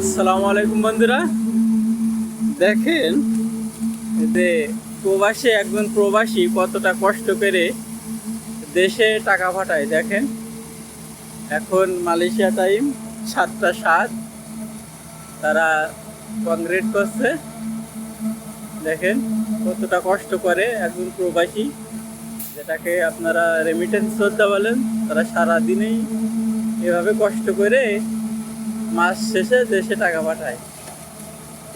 আসসালামু আলাইকুম বন্ধুরা, দেখেন যে প্রবাসী একজন প্রবাসী কতটা কষ্ট করে দেশে টাকা পাঠায়। দেখেন এখন মালয়েশিয়া টাইম 7টা 7, তারা কংক্রিট করছে। দেখেন কতটা কষ্ট করে একজন প্রবাসী, যেটাকে আপনারা রেমিটেন্স যোদ্ধা বলেন। তারা সারাদিনেই এভাবে কষ্ট করে মাস শেষে দেশে টাকা পাঠায়।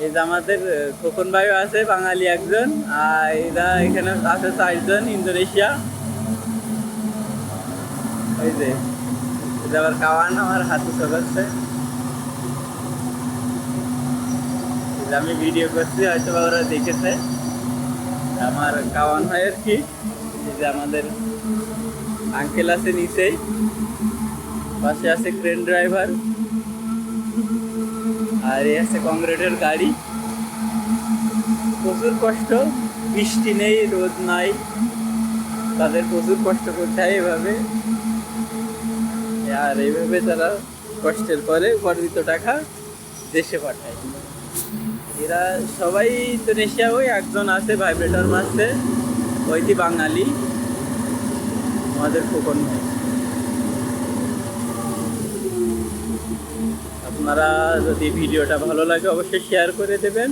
এই যে আমাদের খোকন ভাইও আছে, বাঙালি একজন, আর এরা এখানে আছে 4জন ইন্দোনেশিয়া। ওই যে আবার কাওয়ান আমার হাতে চলাচ্ছে, আমি ভিডিও করছি, হয়তো ওরা দেখেছে। আমার কাওয়ান হয় আর কি। এই যে আমাদের আঙ্কেল আছে নিচেই, পাশে আছে ক্রেন ড্রাইভার, আর এই আছে কংক্রিটের গাড়ি। প্রচুর কষ্ট, বৃষ্টি নেই, রোদ নাই, তাদের প্রচুর কষ্ট করতে হয় এভাবে। আর এইভাবে তারা কষ্টের পরে উপার্জিত টাকা দেশে পাঠায়। এরা সবাই ইন্দোনেশিয়া, ওই একজন আছে ভাইব্রেটর মারছে, ওইটি বাঙালি, আমাদের খোকন ভাই। আপনারা যদি ভিডিওটা ভালো লাগে অবশ্যই শেয়ার করে দেবেন।